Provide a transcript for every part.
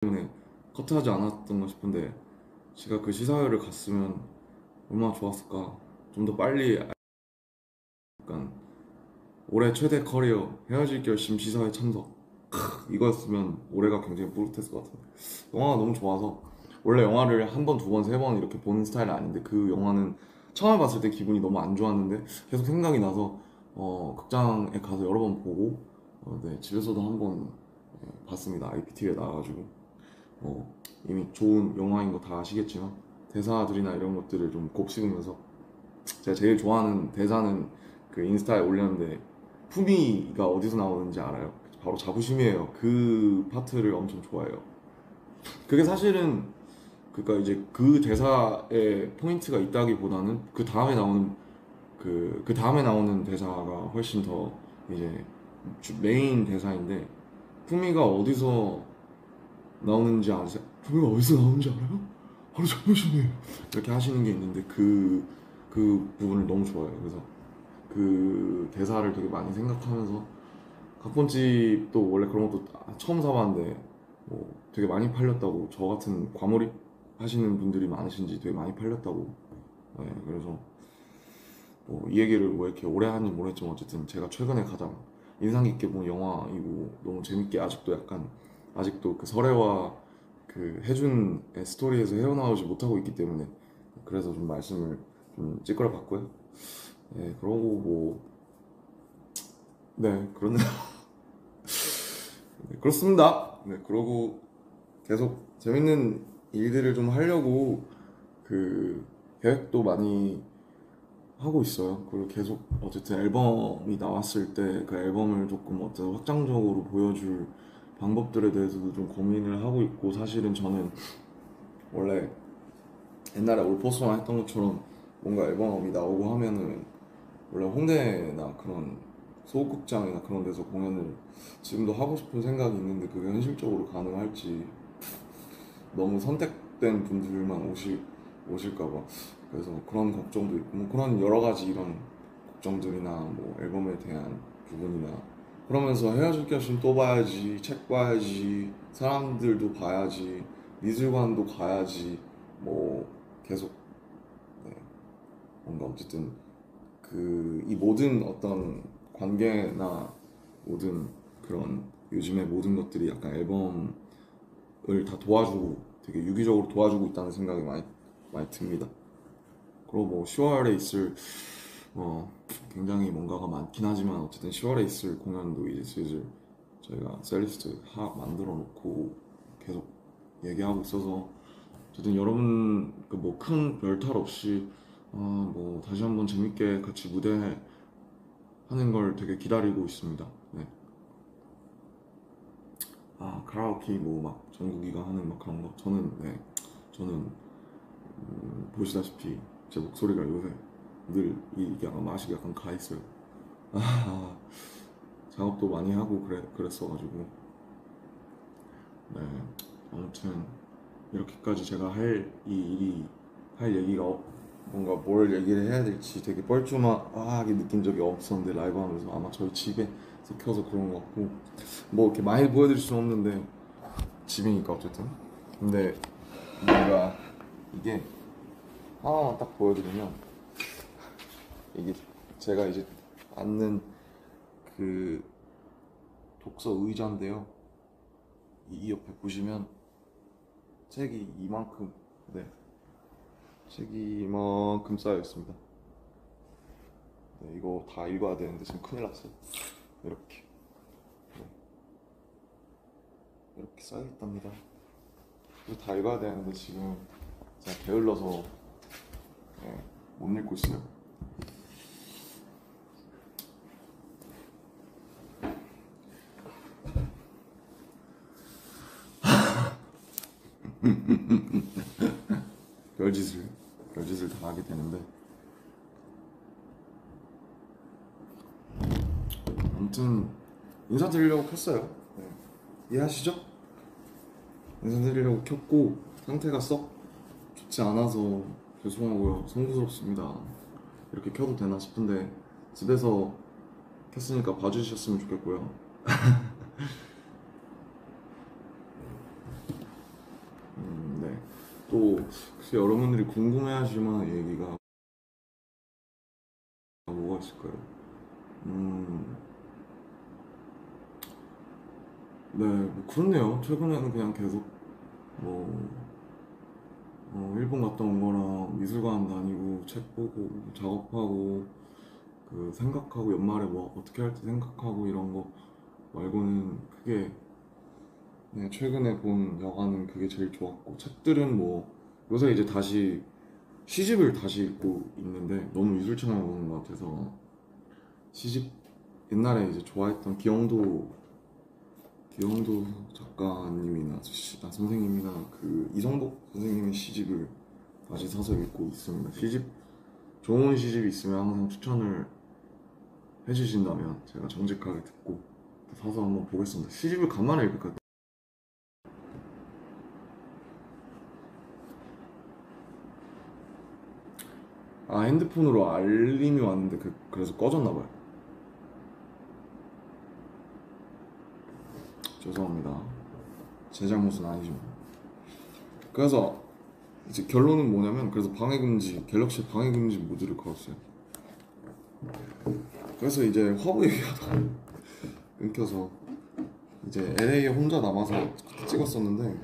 때문에 커트하지 않았던가 싶은데 제가 그 시사회를 갔으면 얼마나 좋았을까. 좀 더 빨리 약간 올해 최대 커리어 헤어질 결심 시사회 참석 이거였으면 올해가 굉장히 뿌듯했을 것 같은데 영화가 너무 좋아서 원래 영화를 한 번, 두 번, 세 번 이렇게 보는 스타일은 아닌데 그 영화는 처음에 봤을 때 기분이 너무 안 좋았는데 계속 생각이 나서 극장에 가서 여러 번 보고 네, 집에서도 한 번 봤습니다. IPTV에 나와가지고 이미 좋은 영화인 거 다 아시겠지만 대사들이나 이런 것들을 좀 곱씹으면서 제가 제일 좋아하는 대사는 그 인스타에 올렸는데 푸미가 어디서 나오는지 알아요? 바로 자부심이에요. 그 파트를 엄청 좋아해요. 그게 사실은 그니까 이제 그 대사에 포인트가 있다기보다는 그 다음에 나오는 대사가 훨씬 더 이제 메인 대사인데 푸미가 어디서 나오는지 아세요? 푸미가 어디서 나오는지 알아요? 바로 자부심이에요. 이렇게 하시는 게 있는데 그 부분을 너무 좋아해요. 그래서 그 대사를 되게 많이 생각하면서 각본집도 원래 그런 것도 처음 사봤는데 뭐 되게 많이 팔렸다고 저 같은 과몰입 하시는 분들이 많으신지 되게 많이 팔렸다고 그래서 뭐이 얘기를 왜 이렇게 오래 하는지 모르겠지만 어쨌든 제가 최근에 가장 인상 깊게 본 영화이고 너무 재밌게 아직도 그 설애와 그 혜준의 스토리에서 헤어나오지 못하고 있기 때문에 그래서 좀 말씀을 좀 찌끄러 봤고요. 네, 그러고 뭐 네, 네, 그렇습니다. 네, 그러고 계속 재밌는 일들을 좀 하려고 그 계획도 많이 하고 있어요. 그리고 계속 어쨌든 앨범이 나왔을 때 그 앨범을 조금 어떤 확장적으로 보여줄 방법들에 대해서도 좀 고민을 하고 있고 사실은 저는 원래 옛날에 올포스만 했던 것처럼 뭔가 앨범이 나오고 하면은 원래 홍대나 그런 소극장이나 그런 데서 공연을 지금도 하고 싶은 생각이 있는데 그게 현실적으로 가능할지 너무 선택된 분들만 오실까봐 그래서 그런 걱정도 있고 뭐 그런 여러 가지 이런 걱정들이나 뭐 앨범에 대한 부분이나 그러면서 헤어질 결심 또 봐야지 책 봐야지 사람들도 봐야지 미술관도 가야지 뭐 계속 네, 뭔가 어쨌든 그 이 모든 어떤 관계나 모든 그런 요즘의 모든 것들이 약간 앨범을 다 도와주고 되게 유기적으로 도와주고 있다는 생각이 많이 듭니다. 그리고 뭐 10월에 있을 굉장히 뭔가가 많긴 하지만 어쨌든 10월에 있을 공연도 이제 슬슬 저희가 셀리스트 만들어 놓고 계속 얘기하고 있어서 어쨌든 여러분 그 뭐 큰 별탈 없이 뭐 다시 한번 재밌게 같이 무대 하는 걸 되게 기다리고 있습니다. 네. 카라오케 뭐 막 전국이가 하는 막 그런 거 저는 보시다시피 제 목소리가 요새 늘 이게 아마 맛이 약간 가 있어요. 아, 작업도 많이 하고 그랬어가지고 네 아무튼 이렇게까지 제가 이 일이 할 얘기가 뭔가 뭘 얘기를 해야 될지 되게 뻘쭘하게 느낀 적이 없었는데 라이브 하면서 아마 저희 집에서 켜서 그런 것 같고 뭐 이렇게 많이 보여드릴 수는 없는데 집이니까 어쨌든 근데 뭔가 이게 하나만 딱 보여드리면 이게 제가 이제 앉는 그 독서 의자인데요. 이 옆에 보시면 책이 이만큼 네 책이 이만큼 쌓여 있습니다. 네, 이거 다 읽어야 되는데 지금 큰일 났어요. 이렇게 네, 이렇게 쌓여 있답니다. 이거 다 읽어야 되는데 지금 제가 게을러서 네, 못 읽고 있어요. 별짓을 별짓을 다 하게 되는데 아무튼 인사드리려고 켰어요. 네. 이해하시죠? 인사드리려고 켰고 상태가 썩 좋지 않아서 죄송하고요. 송구스럽습니다. 이렇게 켜도 되나 싶은데 집에서 켰으니까 봐주셨으면 좋겠고요. 또 혹시 여러분들이 궁금해하실 만한 얘기가 뭐가 있을까요? 음, 네, 뭐 그렇네요. 최근에는 그냥 계속 뭐 일본 갔다 온 거랑 미술관 다니고 책 보고 작업하고 그 생각하고 연말에 뭐 어떻게 할지 생각하고 이런 거 말고는 크게 네, 최근에 본 영화는 그게 제일 좋았고 책들은 뭐 요새 이제 다시 시집을 다시 읽고 있는데 너무 유술책만 보는 것 같아서 시집 옛날에 이제 좋아했던 기영도 작가님이나 선생님이나 그 이성복 선생님의 시집을 다시 사서 읽고 있습니다. 시집 좋은 시집이 있으면 항상 추천을 해주신다면 제가 정직하게 듣고 사서 한번 보겠습니다. 시집을 간만에 읽을까? 아 핸드폰으로 알림이 왔는데 그래서 꺼졌나 봐요. 죄송합니다. 제 잘못은 아니죠. 그래서 이제 결론은 뭐냐면 그래서 방해금지 갤럭시 방해금지 모드를 걸었어요. 그래서 이제 화보 얘기하다가 끊겨서 이제 LA에 혼자 남아서 찍었었는데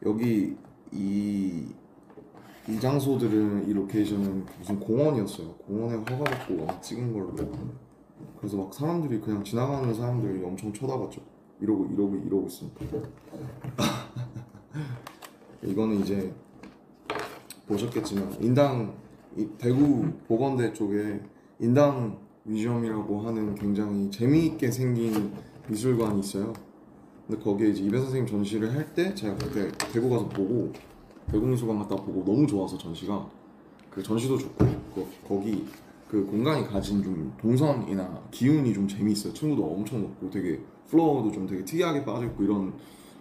여기 이, 이 장소들은 이 로케이션은 무슨 공원이었어요. 공원에 허가받고 와서 찍은 걸로. 그래서 막 사람들이 그냥 지나가는 사람들이 엄청 쳐다봤죠. 이러고 있으니까. 이거는 이제 보셨겠지만 대구 보건대 쪽에 인당 뮤지엄이라고 하는 굉장히 재미있게 생긴 미술관이 있어요. 근데 거기에 이제 이배 선생님 전시를 할 때 제가 그때 대구 가서 보고 대구미술관 갔다 보고 너무 좋아서 전시가 그 전시도 좋고 거기 그 공간이 가진 좀 동선이나 기운이 좀 재미있어요. 층고도 엄청 높고 되게 플로어도 좀 되게 특이하게 빠져있고 이런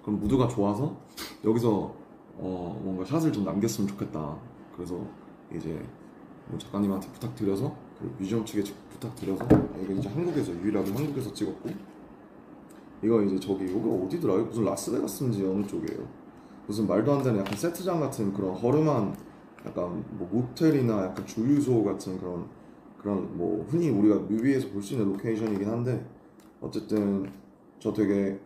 그런 무드가 좋아서 여기서 뭔가 샷을 좀 남겼으면 좋겠다. 그래서 이제 뭐 작가님한테 부탁드려서 그 뮤지엄 측에 부탁드려서 이거 이제 한국에서 유일하게 한국에서 찍었고 이거 이제 여기 어디더라? 무슨 라스베가스인지 어느 쪽이에요. 무슨 말도 안 되는 약간 세트장 같은 그런 허름한 약간 뭐 모텔이나 약간 주유소 같은 그런 뭐 흔히 우리가 뮤비에서 볼 수 있는 로케이션이긴 한데 어쨌든 저 되게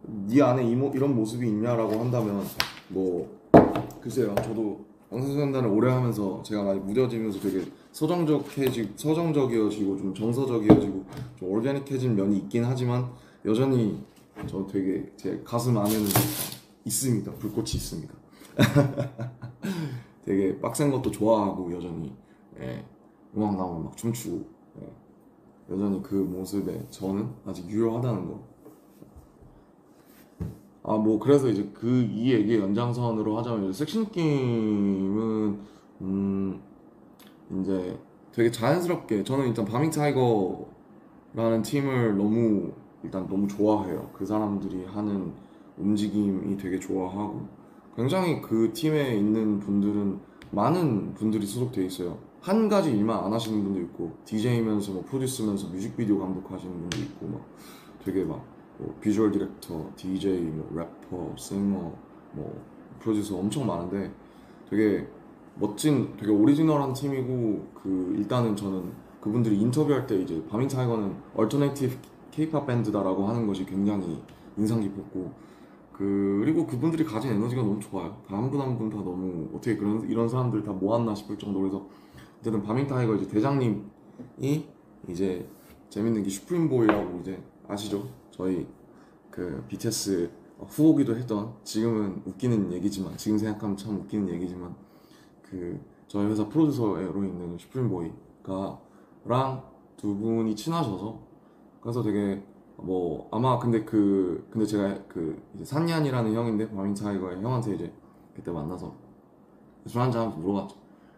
네 안에 이런 모습이 있냐라고 한다면 뭐 글쎄요. 저도 방탄소년단을 오래 하면서 제가 많이 무뎌지면서 되게 서정적이어지고 좀 정서적이어지고 좀 오르가닉해진 면이 있긴 하지만 여전히 저 되게 제 가슴 안에는 있습니다. 불꽃이 있습니다. 되게 빡센 것도 좋아하고 여전히 예, 음악 나오면 막 춤추고 예, 여전히 그 모습에 저는 아직 유효하다는 거. 아, 뭐, 그래서 이제 이 얘기의 연장선으로 하자면, 이제 섹시느낌은, 이제 되게 자연스럽게, 저는 일단 바밍 타이거라는 팀을 일단 너무 좋아해요. 그 사람들이 하는 움직임이 되게 좋아하고, 굉장히 그 팀에 있는 분들은 많은 분들이 소속돼 있어요. 한 가지 일만 안 하시는 분도 있고, DJ면서 뭐 프로듀스면서 뮤직비디오 감독하시는 분도 있고, 막 되게 뭐 비주얼 디렉터, DJ, 뭐 래퍼, 싱어, 뭐 프로듀서 엄청 많은데 되게 멋진, 되게 오리지널한 팀이고 일단은 저는 그분들이 인터뷰할 때 이제 바밍 타이거는 얼터네이티브 K-pop 밴드다라고 하는 것이 굉장히 인상 깊었고 그리고 그분들이 가진 에너지가 너무 좋아요. 다 한 분 한 분 다 너무 어떻게 이런 사람들 다 모았나 싶을 정도로 해서 어쨌든 바밍 타이거 이제 대장님이 이제 재밌는 게 슈프림보이라고 이제 아시죠? 저희 그 BTS 후보기도 했던 지금은 웃기는 얘기지만 지금 생각하면 참 웃기는 얘기지만 그 저희 회사 프로듀서로 있는 슈프림보이가랑 두 분이 친하셔서 그래서 되게 뭐 아마 근데 제가 이제 산이안이라는 형인데 바밍 타이거의 형한테 이제 그때 만나서 술 한잔 하면서 물어봤죠.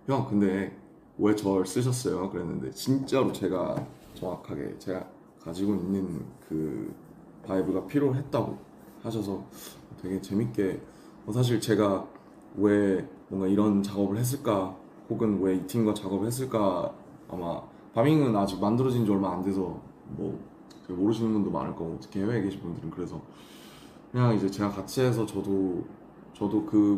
형 근데 왜 저를 쓰셨어요? 그랬는데 진짜로 정확하게 제가 가지고 있는 그 바이브가 필요했다고 하셔서 되게 재밌게 사실 제가 왜 뭔가 이런 작업을 했을까 혹은 왜 이 팀과 작업을 했을까 아마 바밍은 아직 만들어진 지 얼마 안 돼서 뭐 모르시는 분도 많을 거고 특히 해외에 계신 분들은 그래서 그냥 이제 제가 같이 해서 저도 그